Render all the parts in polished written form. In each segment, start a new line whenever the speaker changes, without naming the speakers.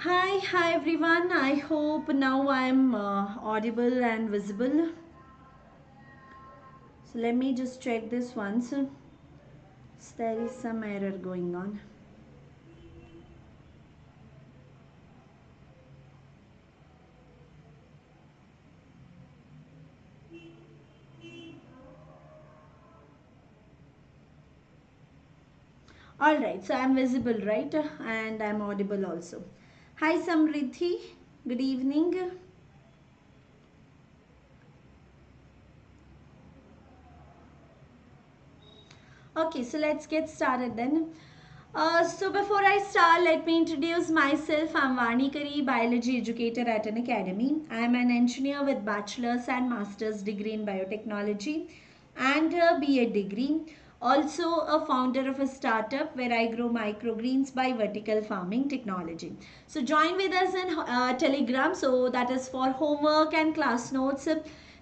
Hi everyone. I hope now I'm audible and visible. So let me just check this once. So there is some error going on. Alright, so I'm visible, right? And I'm audible also. Hi Samriddhi. Good evening. Okay, so let's get started then. So before I start, let me introduce myself. I'm Vani Kari, biology educator at Unacademy. I'm an engineer with bachelor's and master's degree in biotechnology and a B.Ed degree. Also a founder of a startup where I grow microgreens by vertical farming technology. So join with us in Telegram. So that is for homework and class notes.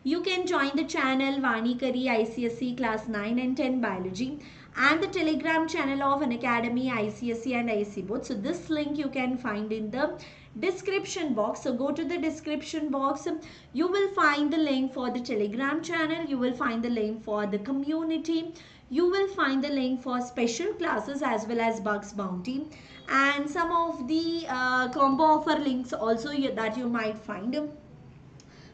You can join the channel Vani Kari ICSE Class 9 and 10 Biology and the Telegram channel of Unacademy, ICSE and IC both. So this link you can find in the description box. So go to the description box. You will find the link for the Telegram channel. You will find the link for the community. You will find the link for special classes as well as Bugs Bounty and some of the combo offer links also that you might find.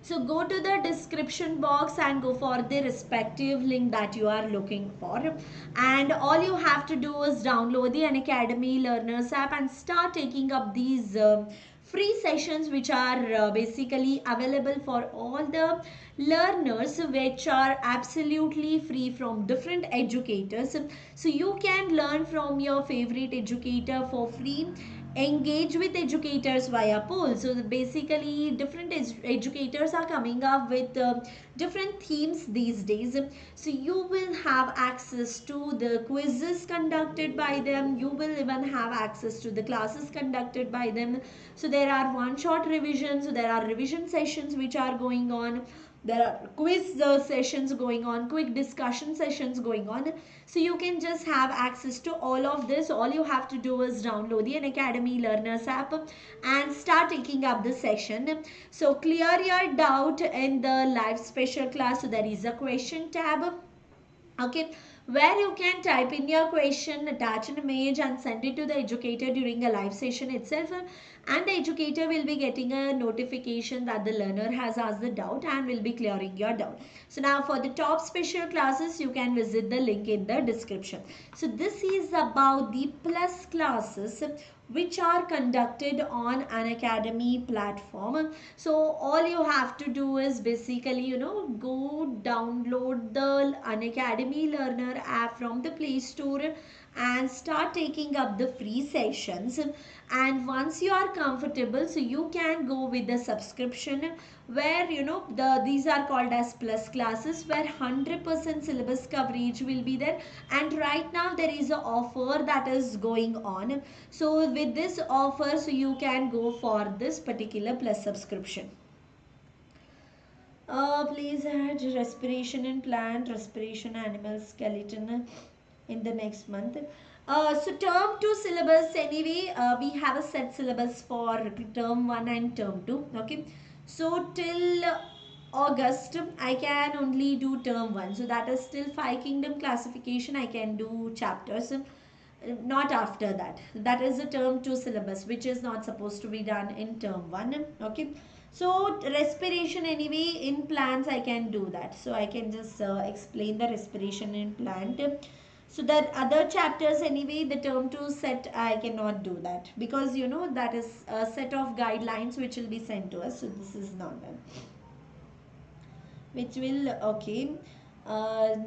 So go to the description box and go for the respective link that you are looking for. And all you have to do is download the Unacademy Learners app and start taking up these free sessions which are basically available for all the learners, which are absolutely free from different educators. So you can learn from your favorite educator for free, engage with educators via polls. So basically different educators are coming up with different themes these days. So you will have access to the quizzes conducted by them. You will even have access to the classes conducted by them. So there are one shot revisions, so there are revision sessions which are going on. There are quiz sessions going on, quick discussion sessions going on. So you can just have access to all of this. All you have to do is download the Unacademy Learners app and start taking up the session. So clear your doubt in the live special class. So there is a question tab, okay, where you can type in your question, attach an image and send it to the educator during a live session itself, and the educator will be getting a notification that the learner has asked the doubt and will be clearing your doubt. So now for the top special classes, you can visit the link in the description. So this is about the plus classes which are conducted on Unacademy platform. So all you have to do is basically go download the Unacademy Learner app from the Play Store and start taking up the free sessions. And once you are comfortable, so you can go with the subscription where these are called as plus classes, where 100% syllabus coverage will be there. And right now there is an offer that is going on. So with this offer, so you can go for this particular plus subscription. Please add respiration in plant, respiration animal, skeleton in the next month. So term 2 syllabus anyway, we have a set syllabus for term 1 and term 2. Okay. So till August, I can only do term 1. So that is still 5 kingdom classification. I can do chapters. Not after that. That is the term 2 syllabus, which is not supposed to be done in term 1. Okay. So respiration anyway in plants I can do that. So I can just explain the respiration in plant. So the other chapters anyway, the term 2 set, I cannot do that because that is a set of guidelines which will be sent to us. So this is not done. Which will, okay,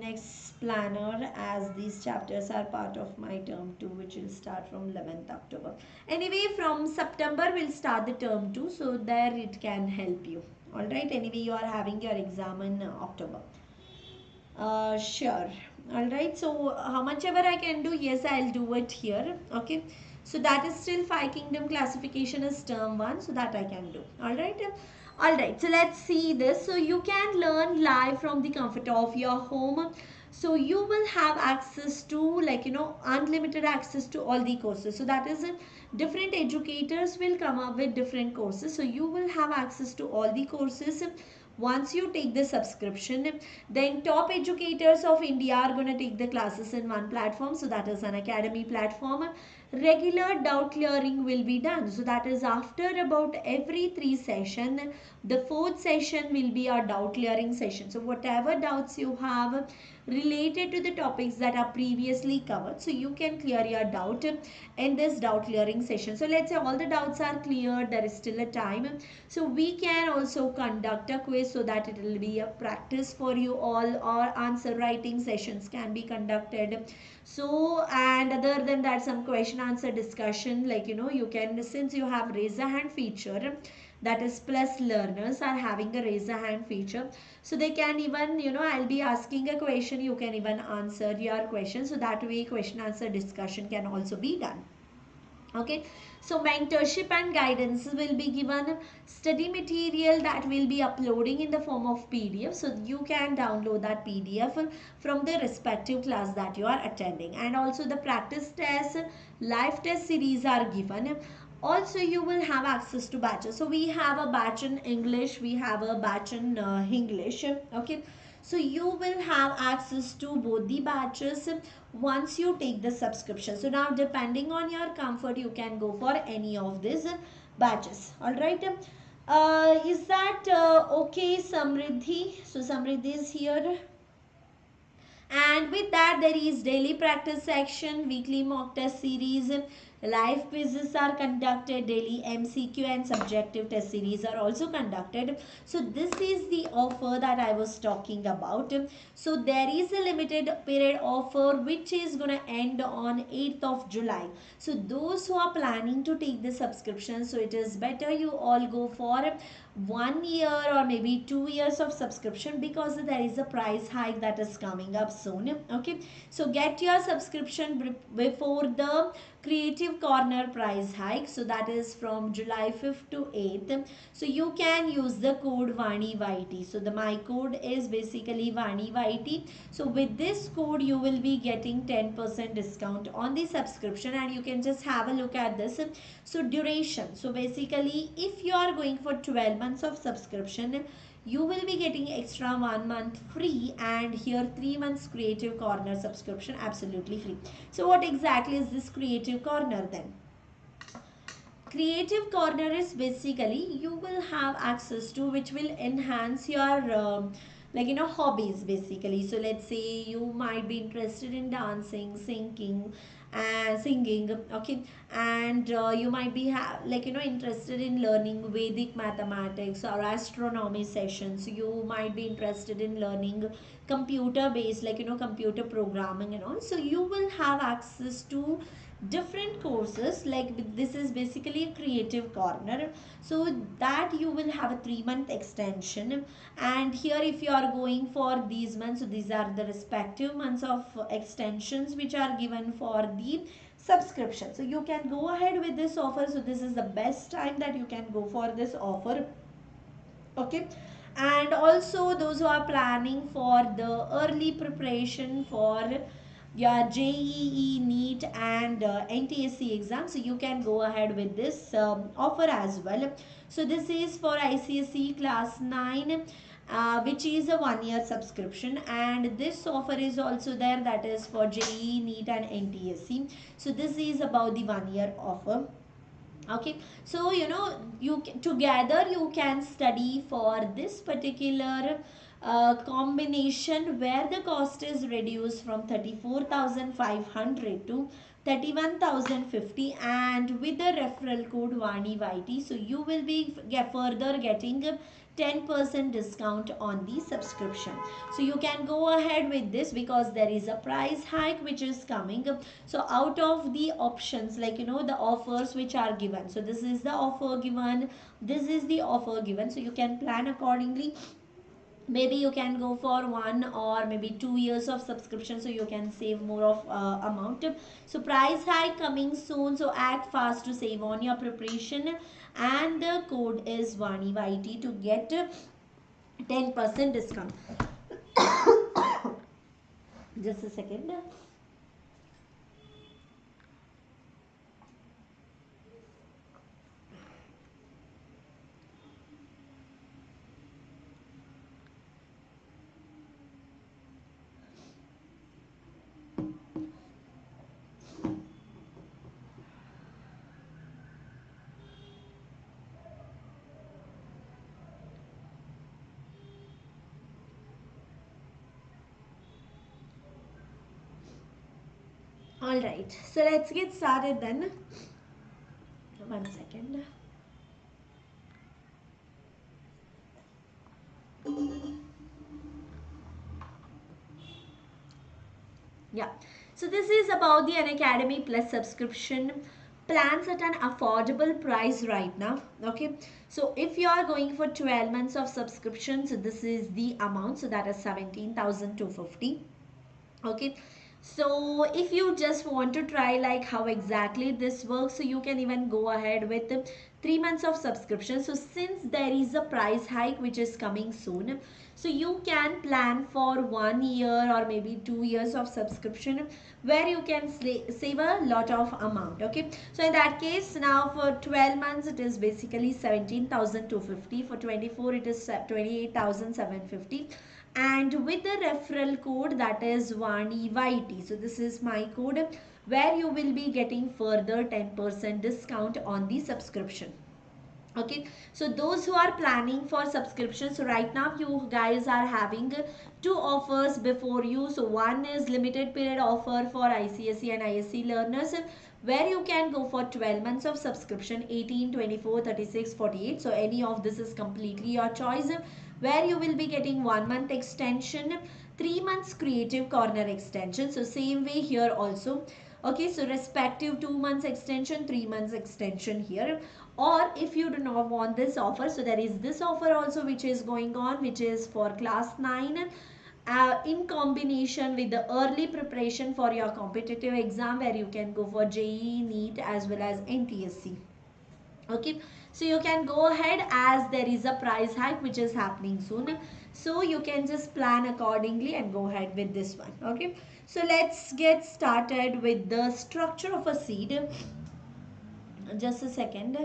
next planner, as these chapters are part of my term 2, which will start from 11th October. Anyway, from September we'll start the term 2, so there it can help you. Alright, anyway you are having your exam in October. Sure. Alright, so how much ever I can do, yes, I'll do it here. Okay, so that is still 5 kingdom classification is term 1, so that I can do. Alright. Alright, so let's see this. So you can learn live from the comfort of your home. So you will have access to, like, unlimited access to all the courses. So that is it. Different educators will come up with different courses. So you will have access to all the courses once you take the subscription. Then top educators of India are going to take the classes in one platform. So that is Unacademy platform. Regular doubt clearing will be done. So that is after about every 3 sessions, the fourth session will be our doubt clearing session. So whatever doubts you have related to the topics that are previously covered, so you can clear your doubt in this doubt clearing session. So let's say all the doubts are cleared, there is still a time, so we can also conduct a quiz so that it will be a practice for you all, or answer writing sessions can be conducted. So, and other than that, some question answer discussion, like, you can, since you have raise a hand feature, that is plus learners are having a raise a hand feature, so they can even, I'll be asking a question, you can even answer your question, so that way question answer discussion can also be done. Okay, so mentorship and guidance will be given, study material that will be uploading in the form of PDF, so you can download that PDF from the respective class that you are attending. And also the practice test, live test series are given. Also you will have access to batches. So we have a batch in English, we have a batch in English. Okay, so you will have access to both the batches once you take the subscription. So now depending on your comfort, you can go for any of these batches. All right. Is that okay, Samriddhi? So Samriddhi is here. And with that, there is daily practice section, weekly mock test series, live quizzes are conducted, daily MCQ and subjective test series are also conducted. So this is the offer that I was talking about. So there is a limited period offer which is going to end on 8th of July. So those who are planning to take the subscription, so it is better you all go for 1 year or maybe 2 years of subscription, because there is a price hike that is coming up soon. Okay, so get your subscription before the Creative Corner price hike, so that is from July 5th to 8th. So you can use the code VANIYT. So the my code is basically VANIYT. So with this code you will be getting 10% discount on the subscription, and you can just have a look at this. So duration, so basically if you are going for 12 months of subscription, you will be getting extra 1 month free, and here 3 months Creative Corner subscription absolutely free. So what exactly is this Creative Corner then? Creative Corner is basically you will have access to, which will enhance your hobbies basically. So let's say you might be interested in dancing, singing, okay, and you might be interested in learning Vedic mathematics or astronomy sessions. You might be interested in learning computer based, computer programming and all. So you will have access to different courses, like this is basically a Creative Corner, so that you will have a 3 month extension. And here if you are going for these months, so these are the respective months of extensions which are given for the subscription. So you can go ahead with this offer. So this is the best time that you can go for this offer. Okay, and also those who are planning for the early preparation for your JEE, NEET and NTSC exam, so you can go ahead with this offer as well. So this is for ICSE Class 9, which is a 1 year subscription, and this offer is also there, that is for JEE, NEET and NTSC. So this is about the 1 year offer. Okay, so together you can study for this particular combination, where the cost is reduced from 34,500 to 31,050, and with the referral code VANIYT, so you will be further getting 10% discount on the subscription. So you can go ahead with this because there is a price hike which is coming. So out of the options, the offers which are given, so this is the offer given, this is the offer given, so you can plan accordingly. Maybe you can go for 1 or maybe 2 years of subscription, so you can save more of amount. So price hike coming soon, so act fast to save on your preparation, and the code is VANIYT to get 10% discount. Just a second. Alright, so let's get started then. 1 second. Yeah, so this is about the Unacademy Plus subscription plans at an affordable price right now. Okay, so if you are going for 12 months of subscription, so this is the amount, so that is 17,250. Okay, so if you just want to try like how exactly this works, so you can even go ahead with 3 months of subscription. So since there is a price hike which is coming soon, so you can plan for 1 year or maybe 2 years of subscription where you can save a lot of amount. Okay, so in that case, now for 12 months it is basically 17,250. For 24 it is 28,750, and with the referral code, that is VANIYT. So this is my code where you will be getting further 10% discount on the subscription. Okay, so those who are planning for subscriptions, so right now you guys are having two offers before you. So one is limited period offer for ICSE and ISC learners where you can go for 12 months of subscription, 18, 24, 36, 48. So any of this is completely your choice, where you will be getting 1 month extension, 3 months creative corner extension. So same way here also. Okay, so respective 2 months extension, 3 months extension here. Or if you do not want this offer, so there is this offer also which is going on, which is for class 9 in combination with the early preparation for your competitive exam, where you can go for JEE, NEET as well as NTSC. Okay, so you can go ahead as there is a price hike which is happening soon, so you can just plan accordingly and go ahead with this one. Okay, so let's get started with the structure of a seed. Just a second.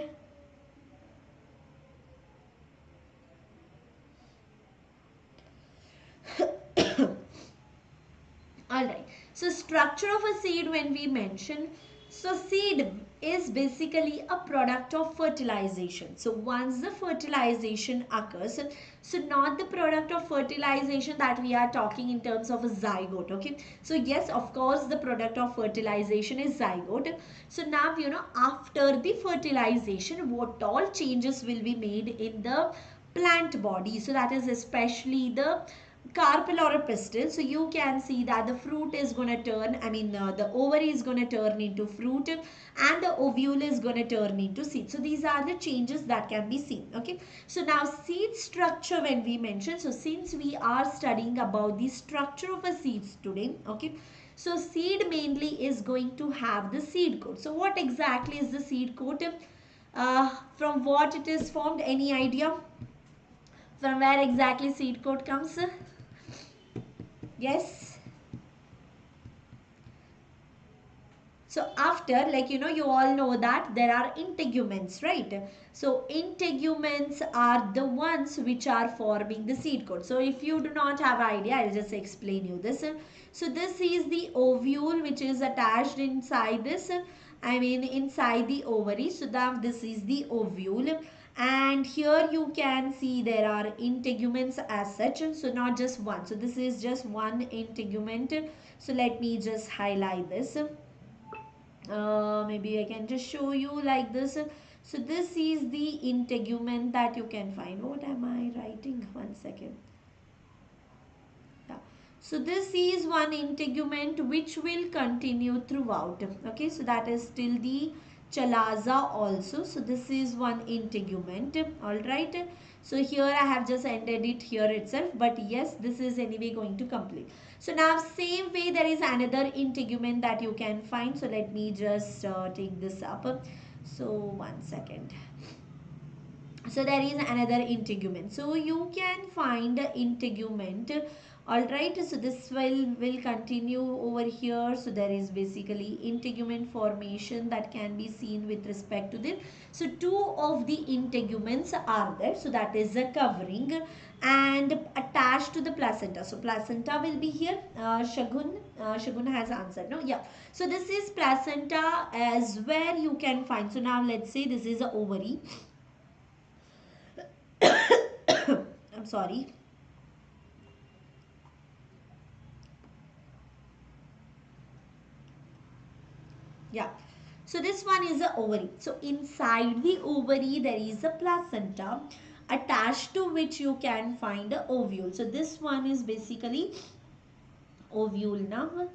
Alright, so structure of a seed when we mention, so seed is basically a product of fertilization. So once the fertilization occurs, so not the product of fertilization that we are talking in terms of a zygote. Okay, so yes, of course the product of fertilization is zygote. So now after the fertilization, what all changes will be made in the plant body, so that is especially the carpel or a pistil. So you can see that the fruit is going to turn, the ovary is going to turn into fruit and the ovule is going to turn into seed. So these are the changes that can be seen. Okay, so now seed structure when we mention, so since we are studying about the structure of a seeds today, okay, so seed mainly is going to have the seed coat. So what exactly is the seed coat? From what it is formed? Any idea from where exactly seed coat comes? Yes. So after, like you all know that there are integuments, right? So integuments are the ones which are forming the seed coat. So if you do not have idea, I'll just explain you this. So this is the ovule which is attached inside this, inside the ovary. So that this is the ovule, and here you can see there are integuments as such. So not just one, so this is just one integument. So let me just highlight this. Maybe I can just show you like this. So this is the integument that you can find. What am I writing? 1 second. Yeah. So this is one integument which will continue throughout. Okay, so that is still the chalaza also. So this is one integument. All right. So here I have just ended it here itself. But yes, this is anyway going to complete. So now same way there is another integument that you can find. So let me just take this up. So 1 second. So there is another integument. So you can find integument Alright, so this will continue over here. So there is basically integument formation that can be seen with respect to this. So two of the integuments are there. So that is a covering and attached to the placenta. So placenta will be here. Shagun has answered. No, yeah. So this is placenta as where you can find. So now let's say this is a ovary. I'm sorry. Yeah. So this one is a ovary. So inside the ovary there is a placenta attached to which you can find a ovule. So this one is basically ovule now.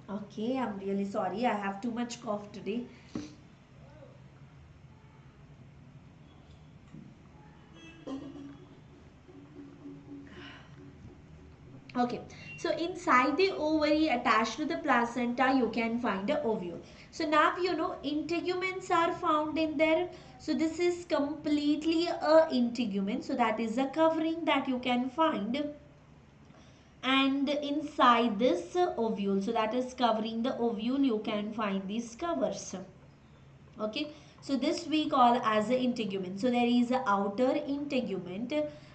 Okay, I'm really sorry. I have too much cough today. Okay, so inside the ovary attached to the placenta you can find a ovule. So now you know integuments are found in there. So this is completely a integument. So that is a covering that you can find, and inside this ovule, so that is covering the ovule, you can find these covers. Okay, so this we call as a integument. So there is a outer integument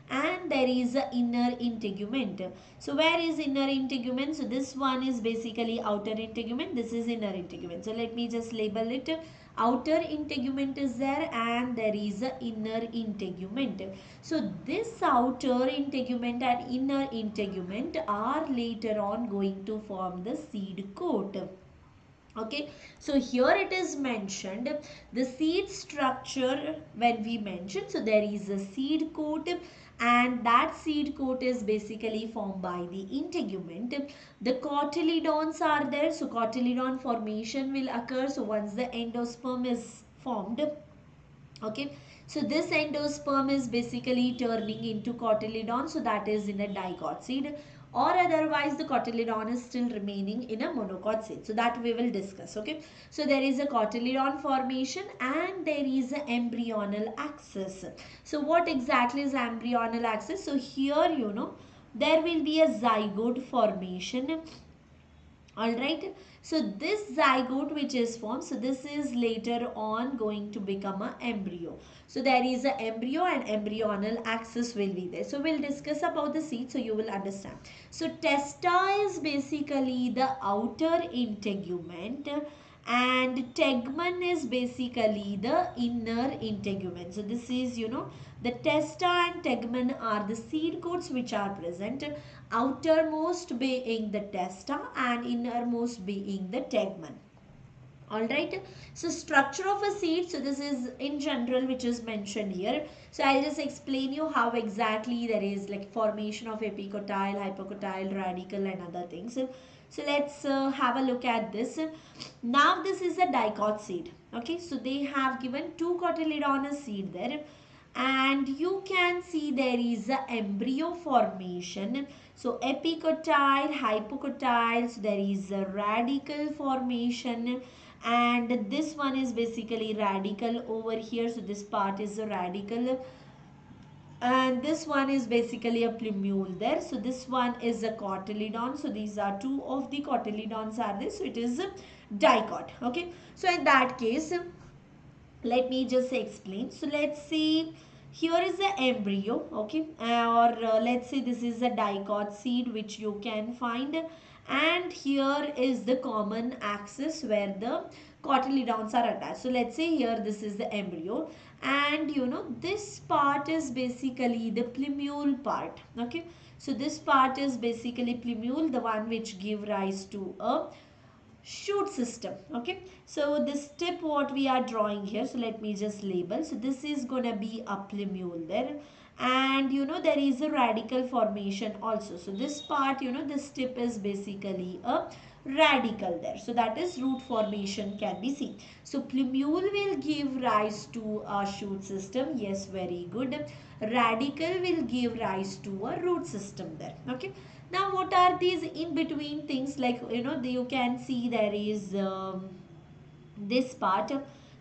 and there is a inner integument. So where is inner integument? So this one is basically outer integument, this is inner integument. So let me just label it. Outer integument is there and there is a inner integument. So this outer integument and inner integument are later on going to form the seed coat. Okay, so here it is mentioned the seed structure. When we mention, so there is a seed coat and that seed coat is basically formed by the integument. The cotyledons are there, so cotyledon formation will occur. So once the endosperm is formed, okay, so this endosperm is basically turning into cotyledon, so that is in a dicot seed, or otherwise the cotyledon is still remaining in a monocot seed. So that we will discuss. Okay, so there is a cotyledon formation and there is an embryonal axis. So what exactly is embryonal axis? So here you know there will be a zygote formation. Alright, so this zygote which is formed, so this is later on going to become an embryo. So there is an embryo and embryonal axis will be there. So we'll discuss about the seed so you will understand. So testa is basically the outer integument and tegmen is basically the inner integument. So this is, you know, the testa and tegmen are the seed coats which are present, outermost being the testa and innermost being the tegmen. Alright, so structure of a seed, so this is in general which is mentioned here. So I'll just explain you how exactly there is like formation of epicotyle, hypocotyle, radical and other things. So let's have a look at this. Now this is a dicot seed. Okay, so they have given two cotyledonous seed there and you can see there is a embryo formation. So epicotyle, hypocotyle, so there is a radical formation and this one is basically radical over here. So this part is a radical and this one is basically a plumule there. So this one is a cotyledon. So these are two of the cotyledons are this. So it is a dicot. Okay. So in that case, let me just explain. So let's see, here is the embryo, okay, or let's say this is a dicot seed which you can find, and here is the common axis where the cotyledons are attached. So let's say here this is the embryo and you know this part is basically the plumule part. Okay, so this part is basically plumule, the one which give rise to a shoot system. Okay, so this tip what we are drawing here, so let me just label. So this is gonna be a plumule there and you know there is a radical formation also. So this part, you know, this tip is basically a radical there. So that is root formation can be seen. So plumule will give rise to a shoot system. Yes, very good. Radical will give rise to a root system there. Okay, now what are these in between things, like you know you can see there is this part.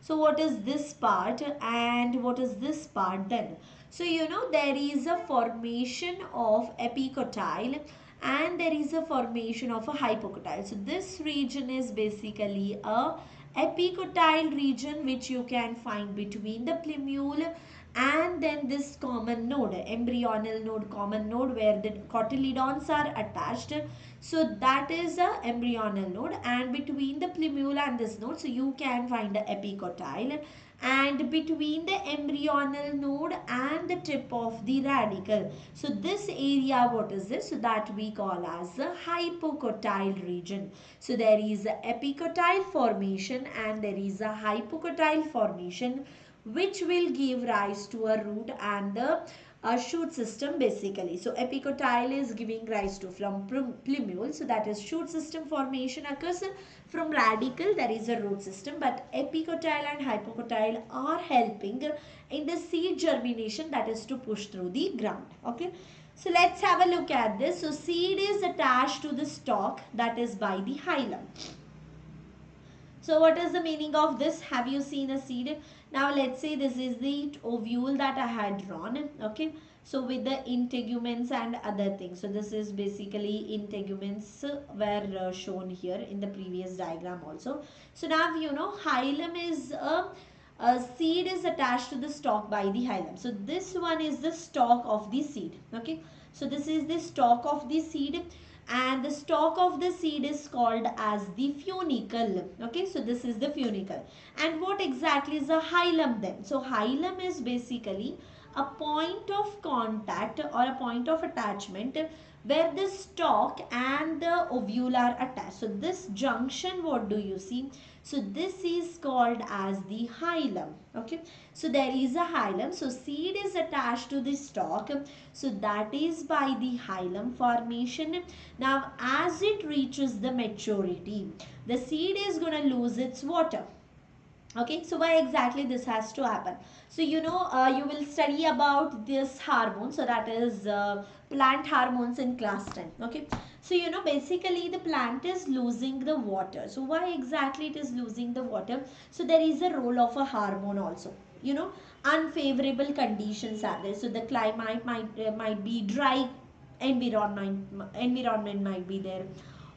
So what is this part and what is this part then? So there is a formation of epicotyle and there is a formation of a hypocotyle. So this region is basically a epicotyle region which you can find between the plumule and then this common node, embryonal node, common node where the cotyledons are attached. So that is a embryonal node, and between the plumule and this node, so you can find the epicotyle, and between the embryonal node and the tip of the radicle. So this area, what is this? So that we call as the hypocotyle region. So there is a epicotyle formation and there is a hypocotyle formation which will give rise to a root and the shoot system basically. So epicotyle is giving rise to from plumule, so that is shoot system formation occurs. From radicle there is a root system, but epicotyle and hypocotyle are helping in the seed germination, that is to push through the ground. Okay, so let's have a look at this. So seed is attached to the stalk, that is by the hilum. So what is the meaning of this? Have you seen a seed? Now let's say this is the ovule that I had drawn. Okay. So with the integuments and other things. So this is basically integuments were shown here in the previous diagram also. So now hilum is a seed is attached to the stalk by the hilum. So this one is the stalk of the seed. Okay. So this is the stalk of the seed, and the stalk of the seed is called as the funicle. Okay, so this is the funicle. And what exactly is a hilum then? So hilum is basically a point of contact or a point of attachment where the stalk and the ovule are attached. So this junction, what do you see? So this is called as the hilum. Okay, so there is a hilum. So seed is attached to the stalk, so that is by the hilum formation. Now as it reaches the maturity, the seed is going to lose its water. Okay, so why exactly this has to happen? So you will study about this hormone, so that is plant hormones in class 10. Okay, so basically the plant is losing the water. So why exactly it is losing the water? So there is a role of a hormone also. Unfavorable conditions are there. So the climate might be dry, environment might be there,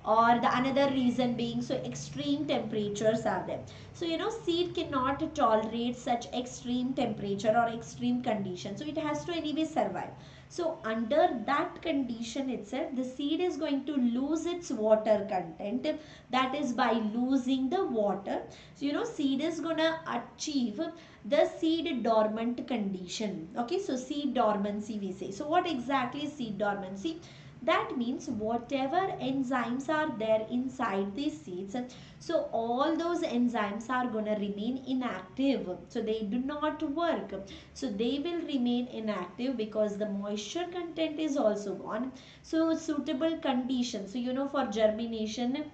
or the another reason being, so extreme temperatures are there. So seed cannot tolerate such extreme temperature or extreme conditions, so it has to anyway survive. So under that condition itself, the seed is going to lose its water content, that is by losing the water. So seed is gonna achieve the seed dormant condition. Okay, so seed dormancy we say. So what exactly is seed dormancy? That means whatever enzymes are there inside these seeds, so all those enzymes are going to remain inactive. So they do not work. So they will remain inactive because the moisture content is also gone. So suitable conditions, so for germination,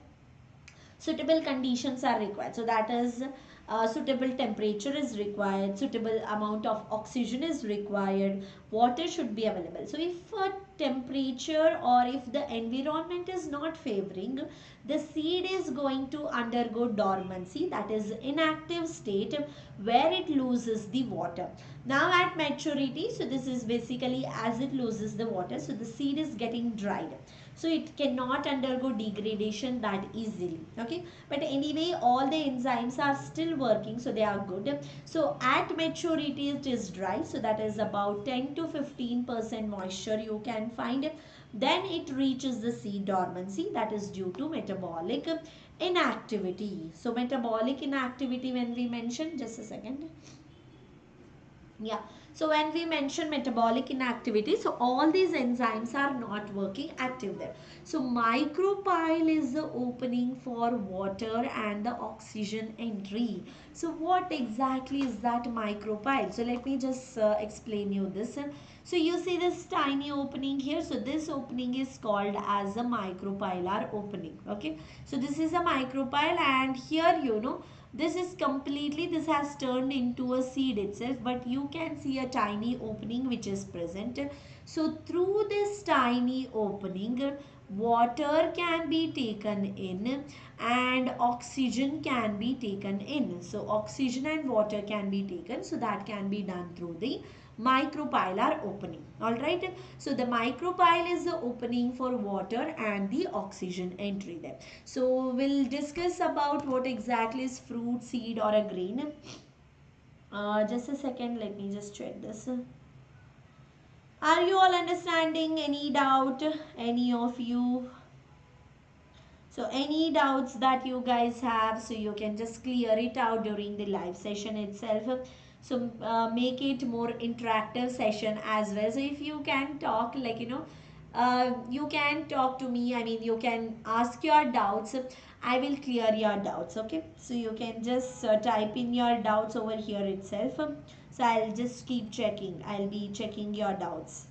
suitable conditions are required. So that is suitable temperature is required, suitable amount of oxygen is required, water should be available. So if a temperature or if the environment is not favoring, the seed is going to undergo dormancy, that is inactive state, where it loses the water. Now at maturity, so this is basically as it loses the water, so the seed is getting dried. So it cannot undergo degradation that easily. Okay, but anyway all the enzymes are still working, so they are good. So at maturity it is dry, so that is about 10 to 15% moisture you can find. Then it reaches the seed dormancy, that is due to metabolic inactivity. So metabolic inactivity, when we mention, just a second, yeah, so when we mention metabolic inactivity, so all these enzymes are not working active there. So micropyle is the opening for water and the oxygen entry. So what exactly is that micropyle? So let me just explain you this. So you see this tiny opening here. So this opening is called as a micropylar opening. Okay, so this is a micropyle, and here this is completely, this has turned into a seed itself, but you can see a tiny opening which is present. So through this tiny opening, water can be taken in and oxygen can be taken in. So oxygen and water can be taken. So that can be done through the micropyle opening. Alright. So the micropyle is the opening for water and the oxygen entry there. So we'll discuss about what exactly is fruit, seed or a grain. Just a second, let me just check this. Are you all understanding? Any doubt? Any of you? So any doubts that you guys have, so you can just clear it out during the live session itself. So make it more interactive session as well. So if you can talk, like you can talk to me. I mean, you can ask your doubts. I will clear your doubts. Okay. So you can just type in your doubts over here itself. So I'll just keep checking. I'll be checking your doubts.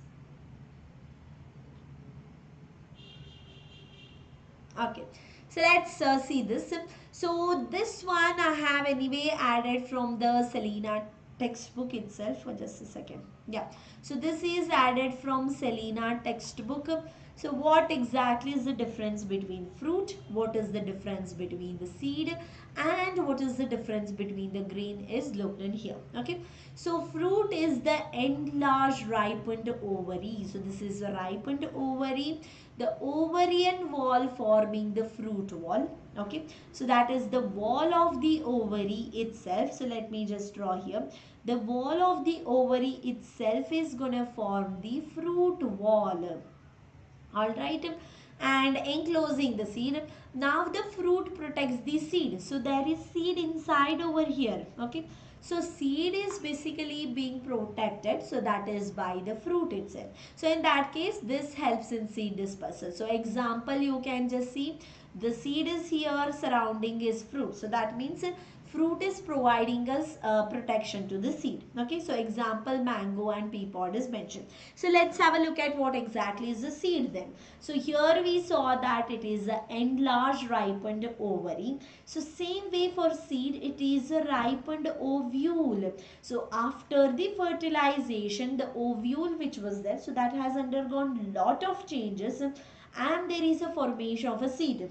Okay, so let's see this. So this one I have anyway added from the Selena textbook itself. For just a second. Yeah, so this is added from Selena textbook. So what exactly is the difference between fruit? What is the difference between the seed? And what is the difference between the grain is looked in here. Okay, so fruit is the enlarged ripened ovary. So this is a ripened ovary, the ovarian wall forming the fruit wall. Okay, so that is the wall of the ovary itself. So let me just draw here. The wall of the ovary itself is gonna form the fruit wall. All right, and enclosing the seed. Now the fruit protects the seed, so there is seed inside over here. Okay, so seed is basically being protected, so that is by the fruit itself. So in that case, this helps in seed dispersal. So example, you can just see the seed is here, surrounding is fruit. So that means fruit is providing us protection to the seed. Okay, so example, mango and pea pod is mentioned. So let's have a look at what exactly is the seed then. So here we saw that it is a enlarged ripened ovary. So same way for seed, it is a ripened ovule. So after the fertilization, the ovule which was there, so that has undergone lot of changes and there is a formation of a seed.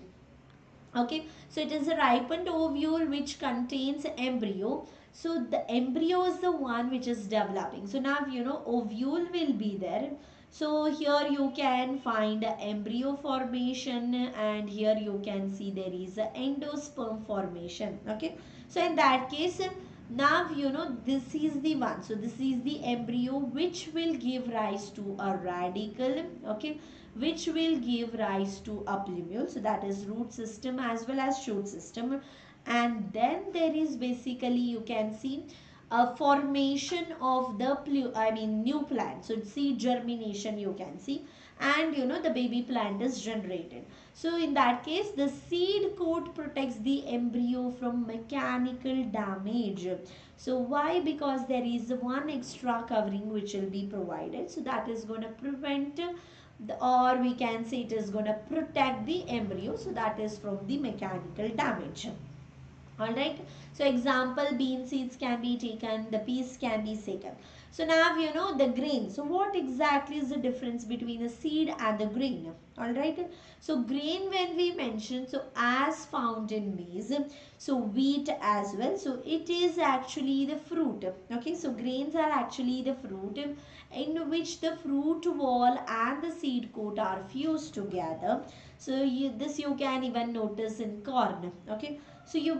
Okay, so it is a ripened ovule which contains embryo. So the embryo is the one which is developing. So now ovule will be there. So here you can find embryo formation and here you can see there is a endosperm formation. Okay, so in that case, now this is the one. So this is the embryo which will give rise to a radicle. Okay, which will give rise to a plumule. So that is root system as well as shoot system. And then there is basically, you can see a formation of the new plant. So seed germination you can see, and the baby plant is generated. So in that case, the seed coat protects the embryo from mechanical damage. So why? Because there is one extra covering which will be provided. So that is going to prevent or we can say it is going to protect the embryo. So that is from the mechanical damage. Alright, so example, bean seeds can be taken, the peas can be taken. So now the grain. So what exactly is the difference between a seed and the grain? Alright, so grain when we mention, so as found in maize, so wheat as well. So it is actually the fruit. Okay, so grains are actually the fruit in which the fruit wall and the seed coat are fused together. So this you can even notice in corn. Okay, so you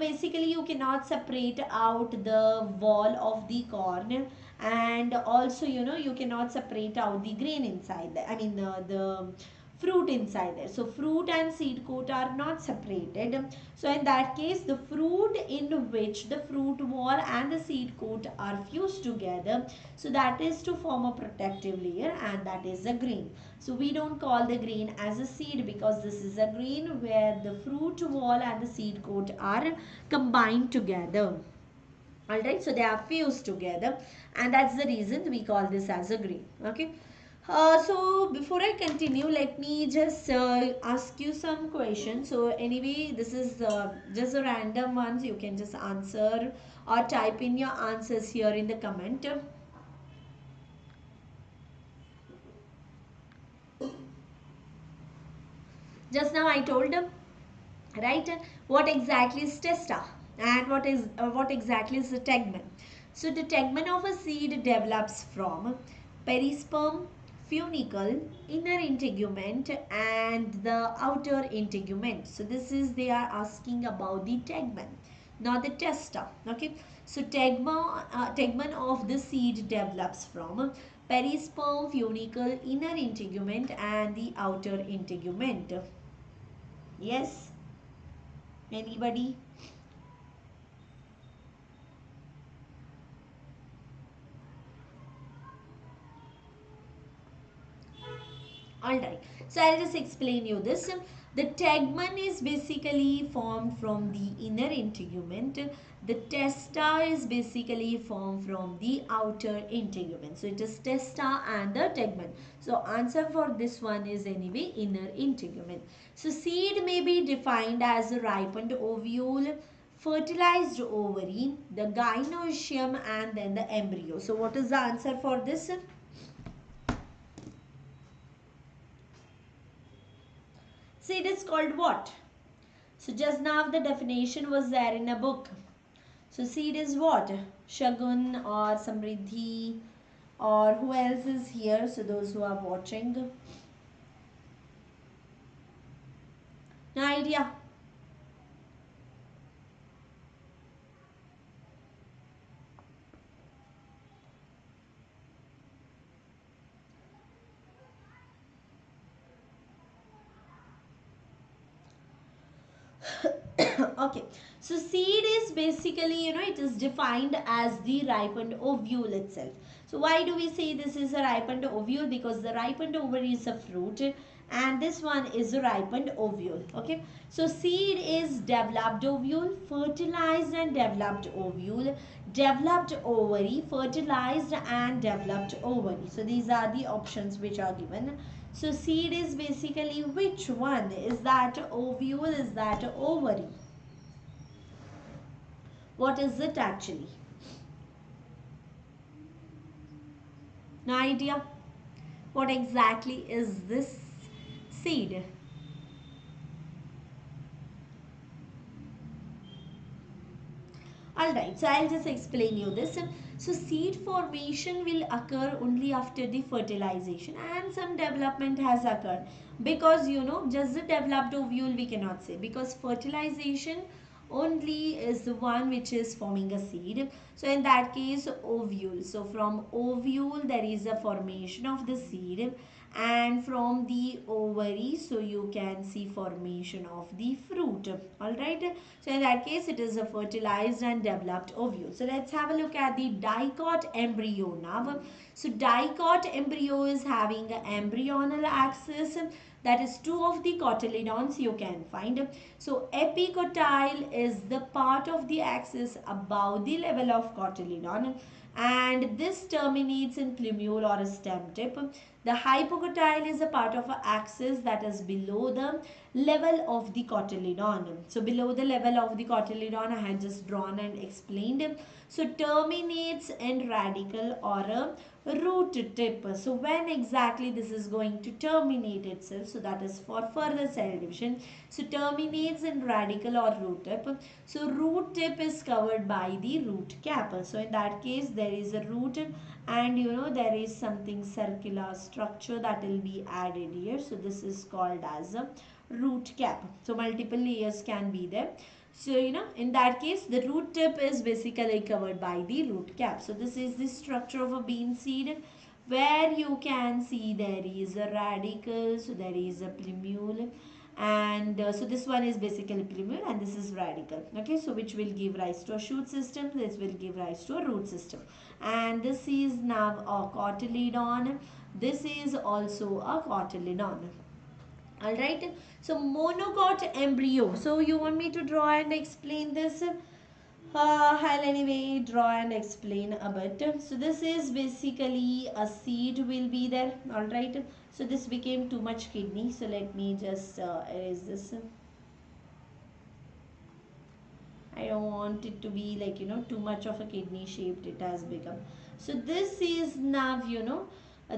cannot separate out the wall of the corn, and also you cannot separate out the grain inside there. I mean the fruit inside there. So fruit and seed coat are not separated. So in that case, the fruit in which the fruit wall and the seed coat are fused together, so that is to form a protective layer, and that is a grain. So we don't call the grain as a seed because this is a grain where the fruit wall and the seed coat are combined together. Alright, so they are fused together, and that's the reason we call this as a grain. Okay. So before I continue, let me just ask you some questions. So anyway, this is just a random ones. You can just answer or type in your answers here in the comment. Just now I told, right, what exactly is testa and what exactly is the tegmen. So the tegmen of a seed develops from perisperm, funicle, inner integument and the outer integument. So this is, they are asking about the tegmen, not the testa. Okay, so tegmen of the seed develops from perisperm, funicle, inner integument and the outer integument. Yes, anybody? Alright, so I'll just explain you this. The tegmen is basically formed from the inner integument. The testa is basically formed from the outer integument. So it is testa and the tegmen. So answer for this one is anyway inner integument. So seed may be defined as a ripened ovule, fertilized ovary, the gynoecium and then the embryo. So what is the answer for this? Seed is called what? So just now the definition was there in a book. So seed is what? Shagun or Samriddhi or who else is here? So those who are watching. No idea. Okay, so seed is basically, it is defined as the ripened ovule itself. So why do we say this is a ripened ovule? Because the ripened ovary is a fruit and this one is a ripened ovule. Okay, so seed is developed ovule, fertilized and developed ovule, developed ovary, fertilized and developed ovary. So these are the options which are given. So seed is basically which one? Is that ovule? Is that ovary? What is it actually? No idea. What exactly is this seed? Alright, so I'll just explain you this. So seed formation will occur only after the fertilization and some development has occurred. Because just the developed ovule we cannot say, because fertilization only is the one which is forming a seed. So in that case ovule. So from ovule there is a formation of the seed, and from the ovary so you can see formation of the fruit. Alright, so in that case it is a fertilized and developed ovule. So let's have a look at the dicot embryo now. So dicot embryo is having an embryonal axis, that is two of the cotyledons you can find. So epicotyle is the part of the axis above the level of cotyledon and this terminates in plumule or a stem tip. The hypocotyle is a part of an axis that is below the level of the cotyledon. So below the level of the cotyledon I had just drawn and explained. So terminates in radical or a root tip. So when exactly this is going to terminate itself? So that is for further cell division. So terminates in radical or root tip. So root tip is covered by the root cap. So in that case there is a root and there is something circular structure that will be added here. So this is called as a root cap. So multiple layers can be there. So in that case the root tip is basically covered by the root cap. So this is the structure of a bean seed where you can see there is a radicle, so there is a plumule, and so this one is basically plumule and this is radicle. Okay, so which will give rise to a shoot system, this will give rise to a root system, and this is now a cotyledon, this is also a cotyledon. Alright, so monocot embryo. So you want me to draw and explain this? I'll anyway draw and explain a bit. So this is basically a seed will be there. Alright, so this became too much kidney. So let me just erase this. I don't want it to be like too much of a kidney shaped it has become. So this is now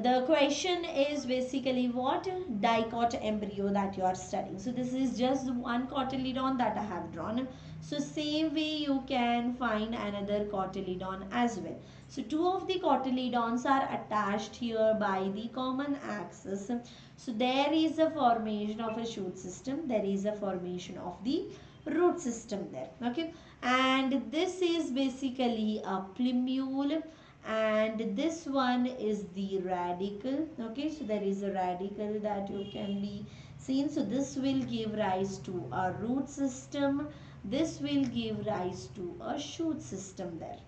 The question is basically what? Dicot embryo that you are studying. So this is just one cotyledon that I have drawn. So same way you can find another cotyledon as well. So two of the cotyledons are attached here by the common axis. So there is a formation of a shoot system. There is a formation of the root system there. Okay. And this is basically a plumule, and this one is the radical. Okay, so there is a radical that you can be seen. So this will give rise to a root system, this will give rise to a shoot system there.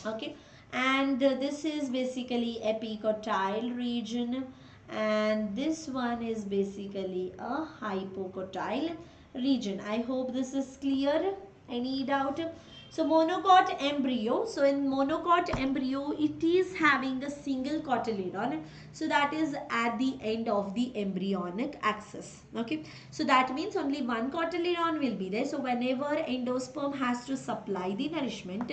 Okay, and this is basically epicotyle region, and this one is basically a hypocotyle region. I hope this is clear. Any doubt? So monocot embryo. So in monocot embryo, it is having a single cotyledon. So that is at the end of the embryonic axis. Okay. So that means only one cotyledon will be there. So whenever endosperm has to supply the nourishment,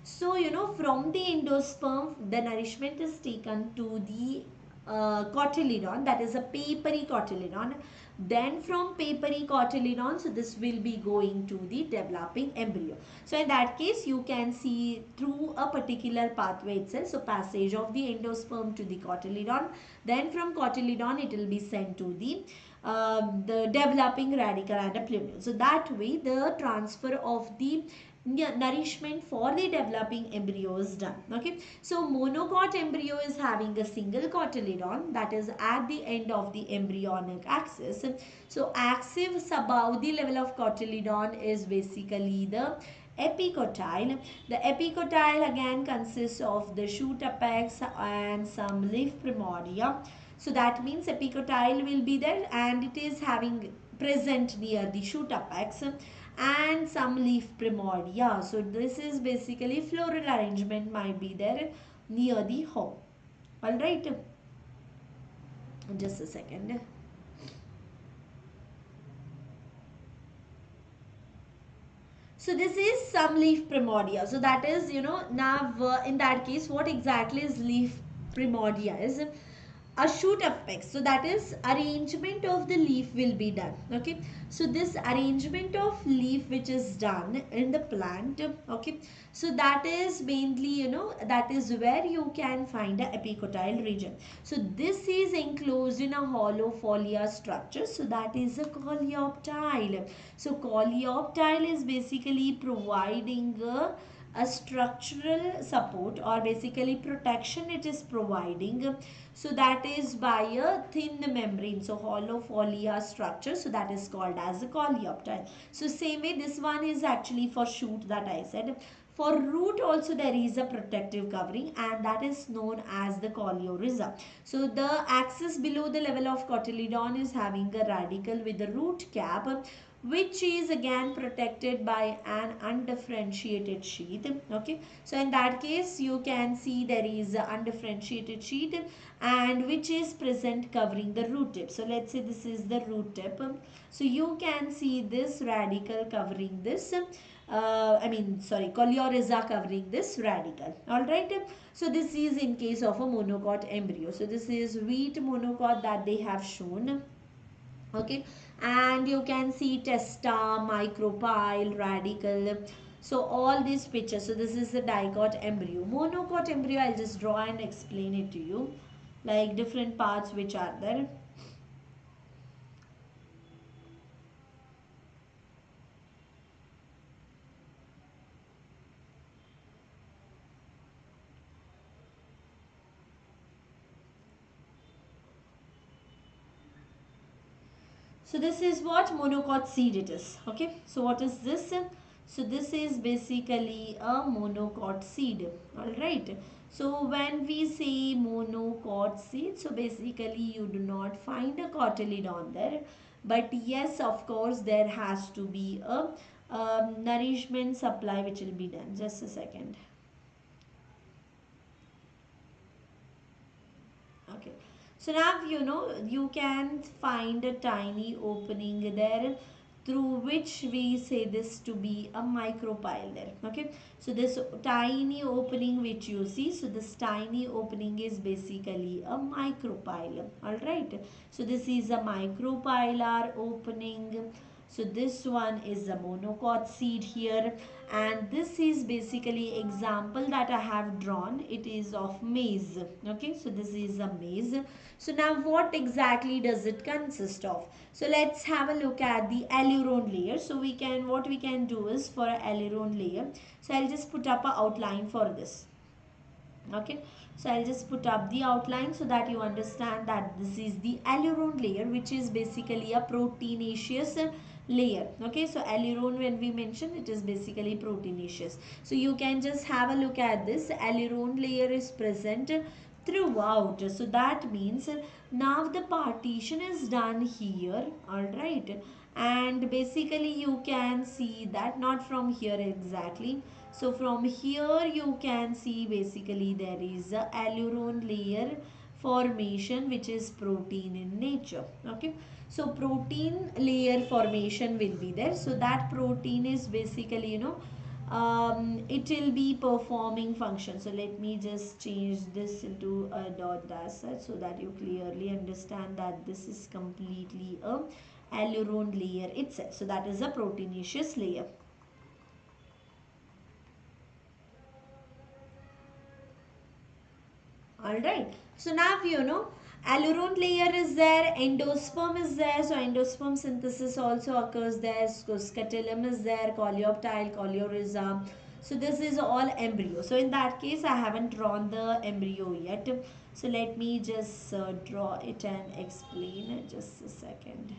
so from the endosperm, the nourishment is taken to the cotyledon, that is a papery cotyledon. Then from papery cotyledon, so this will be going to the developing embryo. So in that case, you can see through a particular pathway itself. So passage of the endosperm to the cotyledon. Then from cotyledon, it will be sent to the developing radical and a plumule. So that way, the transfer of the nourishment for the developing embryo is done. Okay, so monocot embryo is having a single cotyledon, that is at the end of the embryonic axis. So axis above the level of cotyledon is basically the epicotyle. The epicotyle again consists of the shoot apex and some leaf primordia. So that means epicotyle will be there, and it is having present near the shoot apex and some leaf primordia. So this is basically floral arrangement might be there near the home. Alright, just a second. So this is some leaf primordia. So that is, now in that case, what exactly is leaf primordia is a shoot apex. So that is arrangement of the leaf will be done. Okay, so this arrangement of leaf which is done in the plant. Okay, so that is mainly, that is where you can find the epicotyle region. So this is enclosed in a hollow folia structure. So that is a coleoptile. So coleoptile is basically providing a structural support, or basically protection it is providing. So that is by a thin membrane. So hollow folia structure. So that is called as a coleoptile. So same way this one is actually for shoot that I said. For root also there is a protective covering, and that is known as the coleorhiza. So the axis below the level of cotyledon is having a radical with a root cap, which is again protected by an undifferentiated sheath. Okay, so in that case you can see there is a undifferentiated sheath, and which is present covering the root tip. So let's say this is the root tip. So you can see this radical covering this coleorhiza covering this radical. Alright, so this is in case of a monocot embryo. So this is wheat monocot that they have shown. Okay, and you can see testa, micropyle, radical. So all these pictures. So this is the dicot embryo. Monocot embryo, I'll just draw and explain it to you, like different parts which are there. So this is what monocot seed it is. Okay, so what is this? So this is basically a monocot seed. Alright, so when we say monocot seed, so basically you do not find a cotyledon there, but yes, of course there has to be a nourishment supply which will be done. Just a second. Okay, so now you can find a tiny opening there through which we say this to be a micropyle there. Okay, so this tiny opening which you see, so this tiny opening is basically a micropyle. All right, so this is a micropylar opening. So this one is a monocot seed here, and this is basically example that I have drawn. It is of maize. Okay, so this is a maize. So now what exactly does it consist of? So let's have a look at the aileron layer. So what we can do is for an aileron layer. So I'll just put up an outline for this. Okay, so I'll just put up the outline so that you understand that this is the aileron layer, which is basically a proteinaceous layer. Okay, so aileron, when we mention, it is basically proteinaceous. So you can just have a look at this. Aileron layer is present throughout, so that means now the partition is done here. All right, and basically you can see that not from here exactly. So from here you can see basically there is a aileron layer formation which is protein in nature. Okay, so protein layer formation will be there. So that protein is basically, it will be performing function. So let me just change this into a dot dash so that you clearly understand that this is completely a aileron layer itself. So that is a proteinaceous layer. Alright, so now aileron layer is there, endosperm is there, so endosperm synthesis also occurs there, so scutellum is there, coleoptile, coleorhiza. So this is all embryo. So in that case, I haven't drawn the embryo yet. So let me just draw it and explain it. Just a second.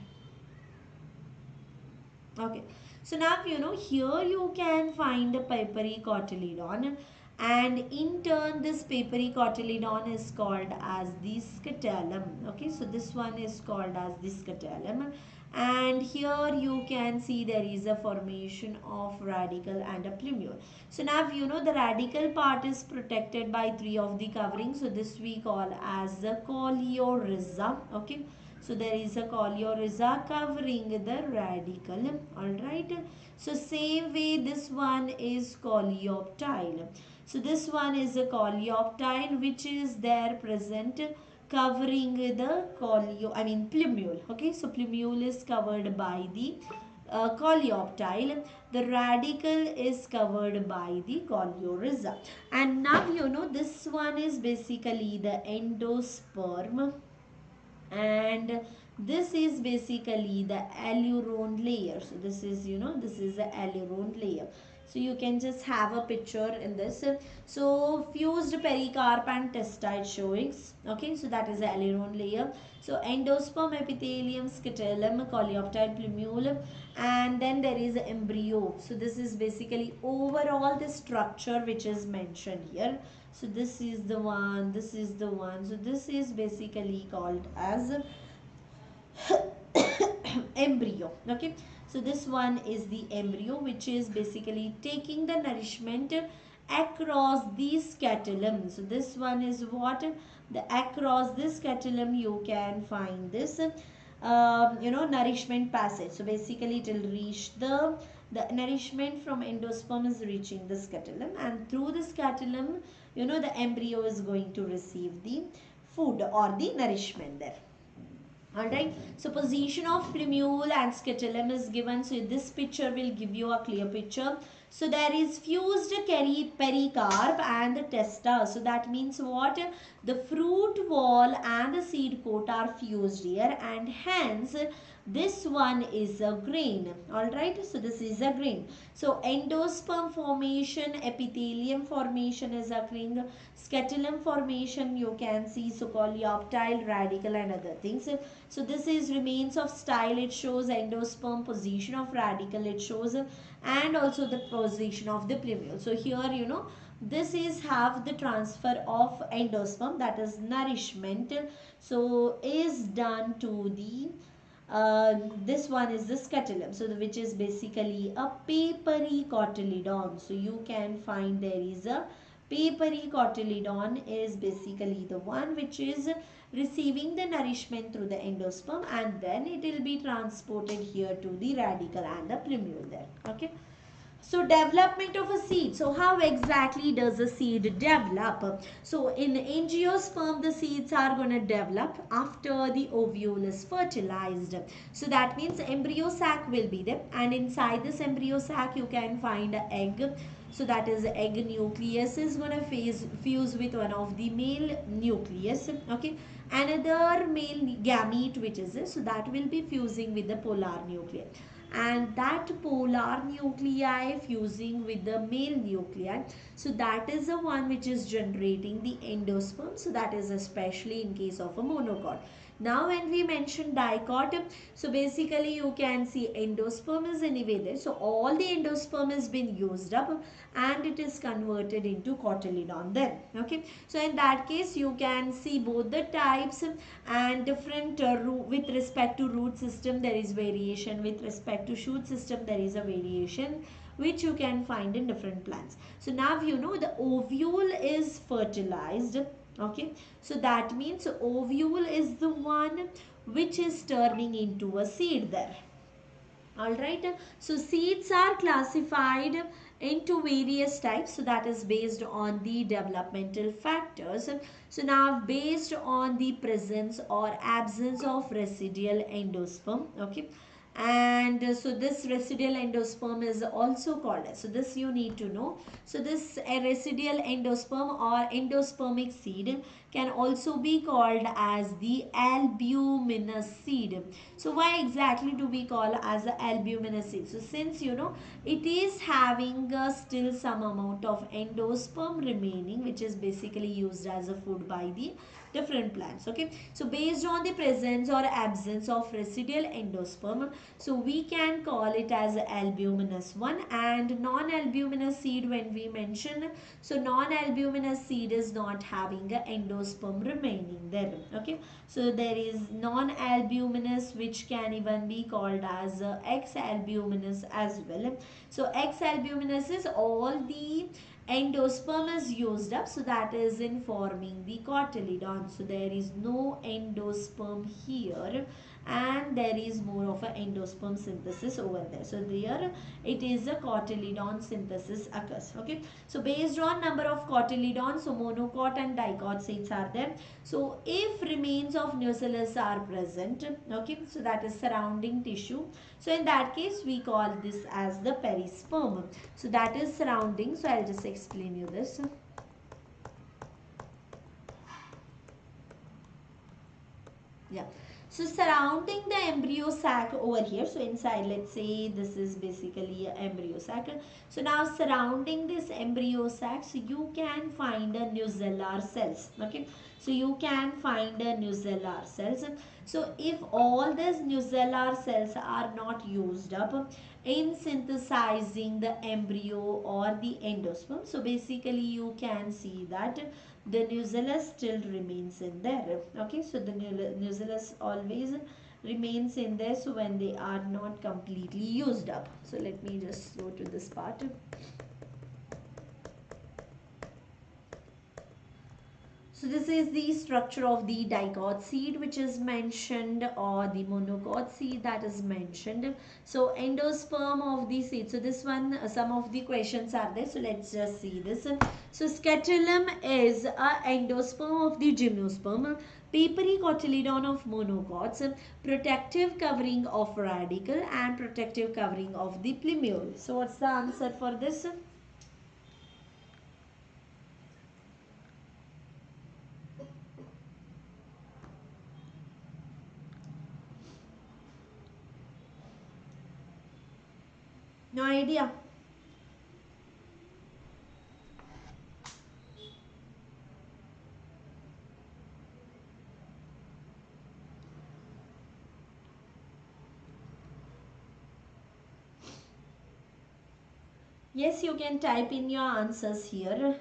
Okay, so now here you can find a papery cotyledon, and in turn this papery cotyledon is called as the scutellum. Okay, so this one is called as the scutellum, and here you can see there is a formation of radicle and a plumule. So now the radical part is protected by three of the coverings, so this we call as the coleorhiza. Okay, so there is a coleorhiza covering the radicle. Alright. So same way this one is coleoptile. So this one is a coleoptile which is there present covering the plumule. Okay. So plumule is covered by the coleoptile. The radicle is covered by the coleorhiza. And now this one is basically the endosperm, and this is basically the aileron layer. So this is this is the aileron layer. So you can just have a picture in this. So fused pericarp and testa it showing. Okay, so that is the aileron layer. So endosperm, epithelium, scutellum, coleoptile, plumule, and then there is the embryo. So this is basically overall the structure which is mentioned here. So this is the one, this is the one. So this is basically called as embryo. Okay, so this one is the embryo, which is basically taking the nourishment across the scutellum. So this one is what, the across this scutellum you can find this nourishment passage. So basically it will reach the nourishment from endosperm is reaching the scutellum, and through the scutellum the embryo is going to receive the food or the nourishment there. Alright, so position of plumule and scutellum is given. So this picture will give you a clear picture. So there is fused pericarp and the testa. So that means what? The fruit wall and the seed coat are fused here, and hence this one is a grain. Alright, so this is a grain. So endosperm formation, epithelium formation is occurring, scutellum formation you can see, so coleoptile, radicle and other things. So this is remains of style, it shows endosperm, position of radicle it shows, and also the position of the plumule. So here this is have the transfer of endosperm, that is nourishment, so is done to the this one is the scutellum, so which is basically a papery cotyledon. So you can find there is a papery cotyledon is basically the one which is receiving the nourishment through the endosperm, and then it will be transported here to the radicle and the plumule there. Okay. So development of a seed. So how exactly does a seed develop? So in angiosperm, the seeds are going to develop after the ovule is fertilized. So that means embryo sac will be there, and inside this embryo sac you can find an egg. So that is egg nucleus is going to fuse with one of the male nucleus. Okay. Another male gamete which is this, so that will be fusing with the polar nucleus, and that polar nuclei fusing with the male nuclei, so that is the one which is generating the endosperm. So that is especially in case of a monocot. Now when we mention dicot, so basically you can see endosperm is anyway there, so all the endosperm has been used up and it is converted into cotyledon then. Okay, so in that case you can see both the types, and different with respect to root system there is variation, with respect to shoot system there is a variation which you can find in different plants. So now you know the ovule is fertilized. Okay, so that means ovule is the one which is turning into a seed there. Alright, so seeds are classified into various types, so that is based on the developmental factors. So now based on the presence or absence of residual endosperm. Okay, and so this residual endosperm is also called as, so this you need to know, so this residual endosperm or endospermic seed can also be called as the albuminous seed. So why exactly do we call as the albuminous seed? So since you know it is having still some amount of endosperm remaining, which is basically used as a food by the different plants. Okay, so based on the presence or absence of residual endosperm, so we can call it as albuminous one. And non-albuminous seed, when we mention, so non-albuminous seed is not having a endosperm remaining there. Okay, so there is non-albuminous which can even be called as X-albuminous as well. So X-albuminous is all the endosperm is used up, so that is in forming the cotyledon. So there is no endosperm here, and there is more of a endosperm synthesis over there. So there it is a cotyledon synthesis occurs. Okay, so based on number of cotyledons, so monocot and dicot seeds are there. So if remains of nucellus are present, okay, so that is surrounding tissue, so in that case we call this as the perisperm. So that is surrounding. So I'll just explain you this. Yeah, so surrounding the embryo sac over here, so inside, let's say this is basically a embryo sac. So now surrounding this embryo sac, so you can find a nucellar cells. Okay, so you can find a nucellar cells. So if all these nucellar cells are not used up in synthesizing the embryo or the endosperm, so basically you can see that the nucellus still remains in there. Okay, so the nucellus always remains in there, so when they are not completely used up. So let me just go to this part. So this is the structure of the dicot seed which is mentioned, or the monocot seed that is mentioned. So endosperm of the seed. So this one, some of the questions are there. So let's just see this. So scutellum is a endosperm of the gymnosperm, papery cotyledon of monocots, protective covering of radicle, and protective covering of the plumule. So what's the answer for this? No idea. Yes, you can type in your answers here.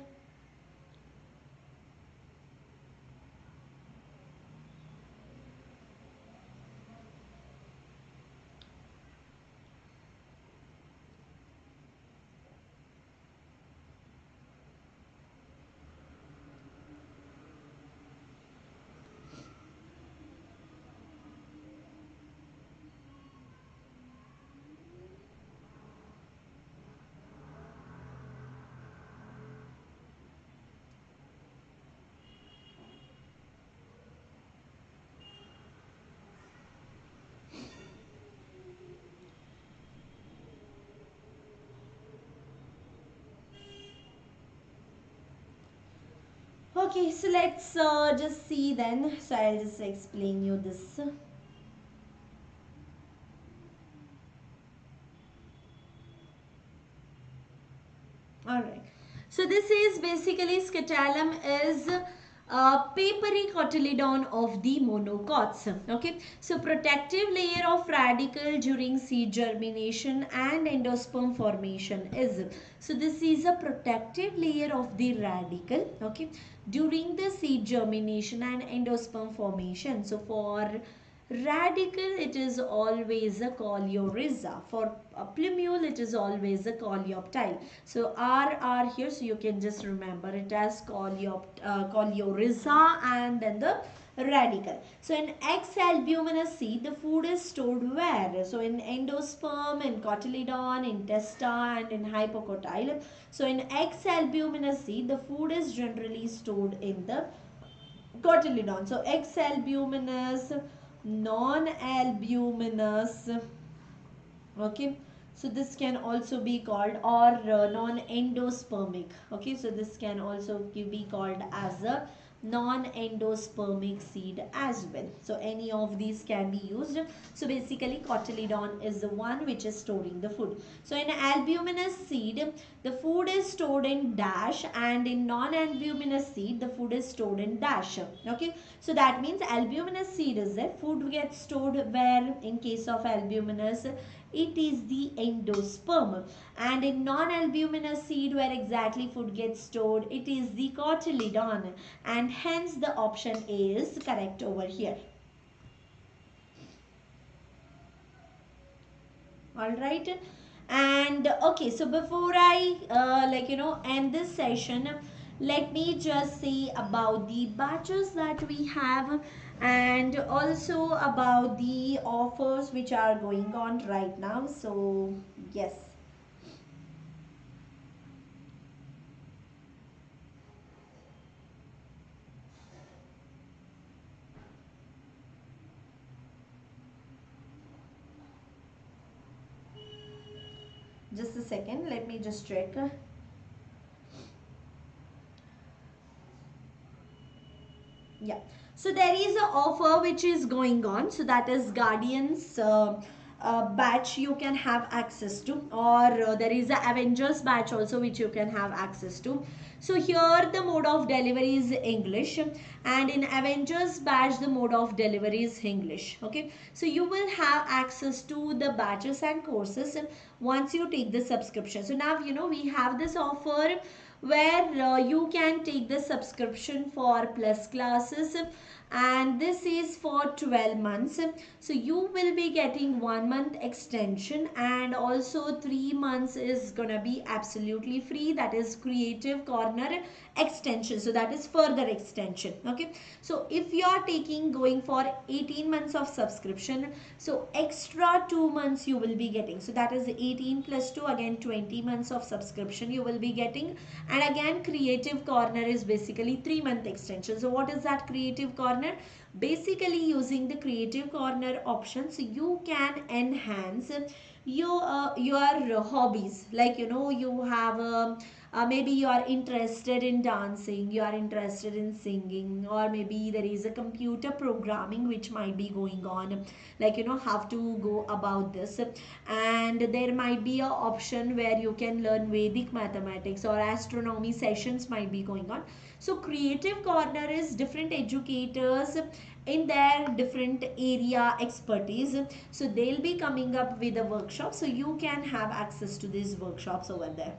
Okay, so let's just see then. So I'll just explain you this. Alright. So this is basically scutellum is papery cotyledon of the monocots. Okay. So protective layer of radicle during seed germination and endosperm formation is. So this is a protective layer of the radicle. Okay. During the seed germination and endosperm formation. So for radical, it is always a coleorhiza. For a plumule, it is always a coleoptile. So R here, so you can just remember it as coleorhiza and then the radical. So in X albuminous seed, the food is stored where? So in endosperm, in cotyledon, in testa and in hypocotyle. So in X albuminous seed, the food is generally stored in the cotyledon. So X albuminous, non-albuminous, okay, so this can also be called, or non-endospermic, okay, so this can also be called as a non-endospermic seed as well. So any of these can be used. So basically cotyledon is the one which is storing the food. So in albuminous seed, the food is stored in dash, and in non-albuminous seed, the food is stored in dash. Okay, so that means albuminous seed is there, food gets stored where? In case of albuminous, it is the endosperm, and in non-albuminous seed, where exactly food gets stored, it is the cotyledon, and hence the option A is correct over here. All right, and okay, so before I end this session, let me just say about the batches that we have, and also about the offers which are going on right now. So yes, just a second, let me just check. Yeah, so there is a offer which is going on, so that is Guardians batch you can have access to, or there is a Avengers batch also which you can have access to. So here the mode of delivery is English, and in Avengers batch the mode of delivery is English. Okay, so you will have access to the batches and courses once you take the subscription. So now we have this offer where you can take the subscription for plus classes, and this is for 12 months. So you will be getting 1 month extension, and also 3 months is gonna be absolutely free, that is Creative Corner extension, so that is further extension. Okay, so if you are going for 18 months of subscription, so extra 2 months you will be getting, so that is 18 plus 2, again 20 months of subscription you will be getting. And again Creative Corner is basically 3 month extension. So what is that Creative Corner? Basically using the Creative Corner options, you can enhance your hobbies, like you have maybe you are interested in dancing, you are interested in singing, or maybe there is a computer programming which might be going on, like how to go about this. And there might be a option where you can learn Vedic mathematics, or astronomy sessions might be going on. So Creative Corner is different educators in their different area expertise, so they'll be coming up with a workshop, so you can have access to these workshops over there.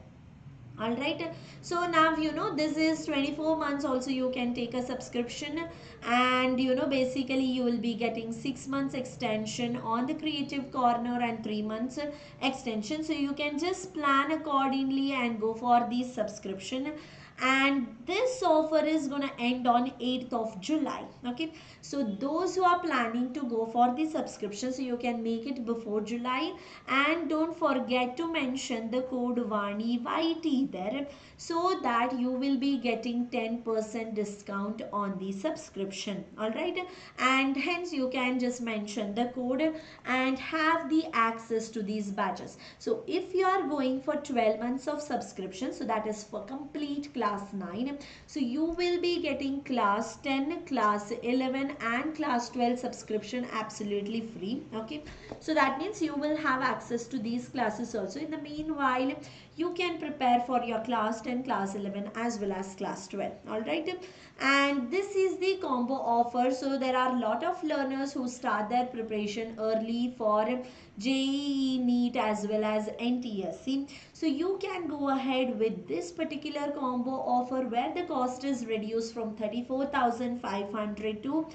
All right, so now this is 24 months also you can take a subscription, and basically you will be getting 6 months extension on the Creative Corner and 3 months extension. So you can just plan accordingly and go for the subscription, and this offer is going to end on 8th of July. Okay, so those who are planning to go for the subscription, so you can make it before July, and don't forget to mention the code Vani YT there, so that you will be getting 10% discount on the subscription. All right, and hence you can just mention the code and have the access to these batches. So if you are going for 12 months of subscription, so that is for complete class class 9. So you will be getting class 10, class 11 and class 12 subscription absolutely free. Okay, so that means you will have access to these classes also. In the meanwhile, you can prepare for your class 10, class 11 as well as class 12. All right, and this is the combo offer. So there are a lot of learners who start their preparation early for JEE, NEET as well as NTSC. So you can go ahead with this particular combo offer where the cost is reduced from 34,500 to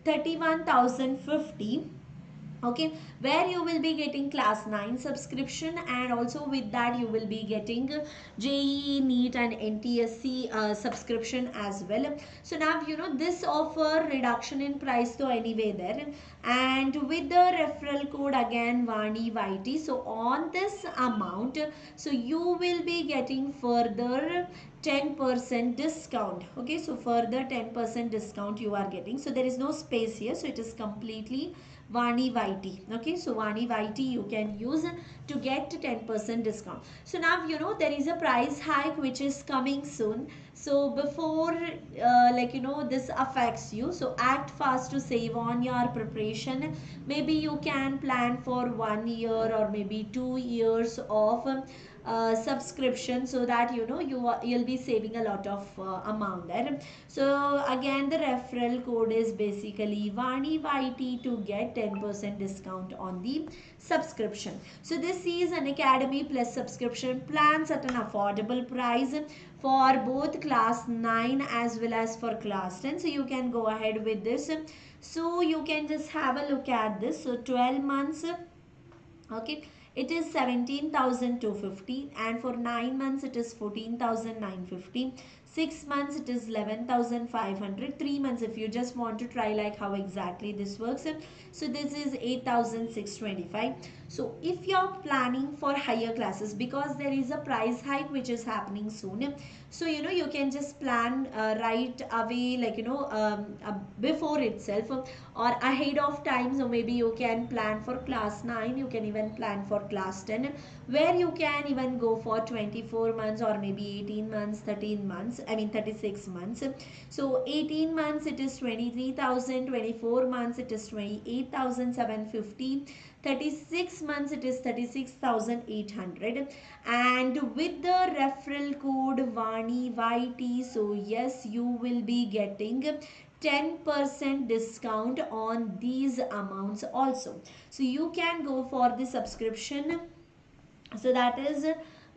31,050. Okay, where you will be getting class 9 subscription, and also with that you will be getting JEE, NEET and NTSC subscription as well. So now you know this offer reduction in price to anyway there, and with the referral code again Vani YT, so on this amount, so you will be getting further 10% discount. Okay, so further 10% discount you are getting. So there is no space here, so it is completely Vani YT. Okay, so Vani YT you can use to get 10% discount. So now you know there is a price hike which is coming soon. So before this affects you, so act fast to save on your preparation. Maybe you can plan for 1 year or maybe 2 years of subscription, so that you know you'll be saving a lot of amount there. So again the referral code is basically Vani YT to get 10% discount on the subscription. So this is an Academy Plus subscription plans at an affordable price for both class 9 as well as for class 10. So you can go ahead with this. So you can just have a look at this. So 12 months, okay, it is 17,250, and for 9 months it is 14,950. 6 months it is 11,500. 3 months, if you just want to try like how exactly this works, so this is 8,625. So if you're planning for higher classes, because there is a price hike which is happening soon, so you know you can just plan right away, before itself or ahead of time. So maybe you can plan for class 9, you can even plan for class 10, where you can even go for 24 months or maybe 18 months, 13 months, 36 months. So 18 months it is 23,000, 24 months it is 28,750, 36 months it is 36,800, and with the referral code Vani YT, so yes, you will be getting 10% discount on these amounts also. So you can go for the subscription, so that is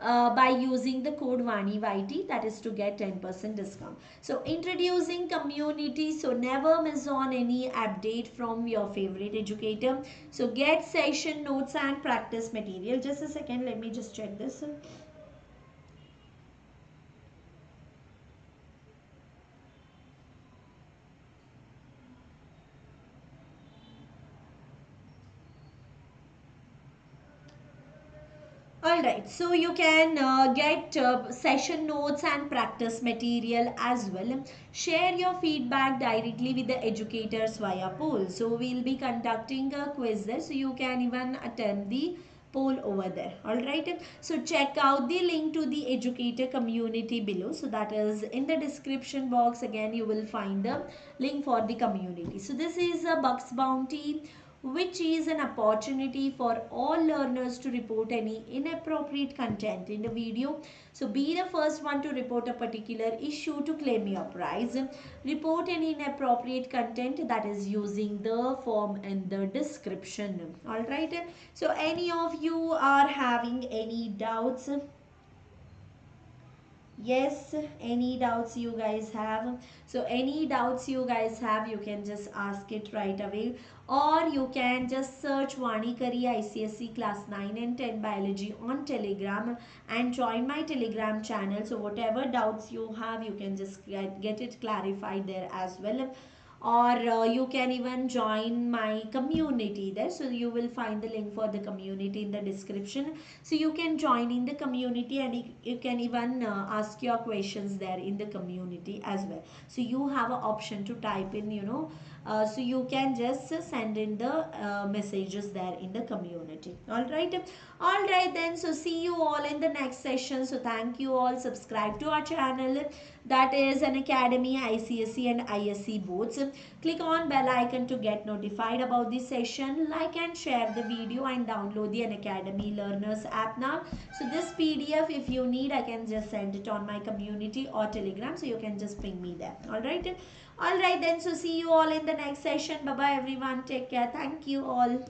by using the code Vani YT, that is to get 10% discount. So introducing community, so never miss on any update from your favorite educator. So get session notes and practice material. Just a second, let me just check this. Alright, so you can get session notes and practice material as well. Share your feedback directly with the educators via poll. So we'll be conducting a quiz there, so you can even attend the poll over there. Alright, so check out the link to the educator community below. So that is in the description box. Again, you will find the link for the community. So this is a Bucks Bounty, which is an opportunity for all learners to report any inappropriate content in the video. So be the first one to report a particular issue to claim your prize. Report any inappropriate content, that is using the form in the description. Alright, so any of you are having any doubts? Yes, any doubts you guys have? So any doubts you guys have, you can just ask it right away, or you can just search Vani Kari ICSE Class 9 and 10 Biology on Telegram and join my Telegram channel. So whatever doubts you have, you can just get it clarified there as well, or you can even join my community there. So you will find the link for the community in the description. So you can join in the community, and you can even ask your questions there in the community as well. So you have an option to type in So you can just send in the messages there in the community. All right then, so see you all in the next session. So thank you all. Subscribe to our channel, that is Unacademy, ICSE and ISE boards. Click on bell icon to get notified about this session. Like and share the video and download the Unacademy Learners app now. So this PDF, if you need, I can just send it on my community or Telegram. So you can just ping me there. All right then, so see you all in the next session. Bye bye everyone. Take care. Thank you all.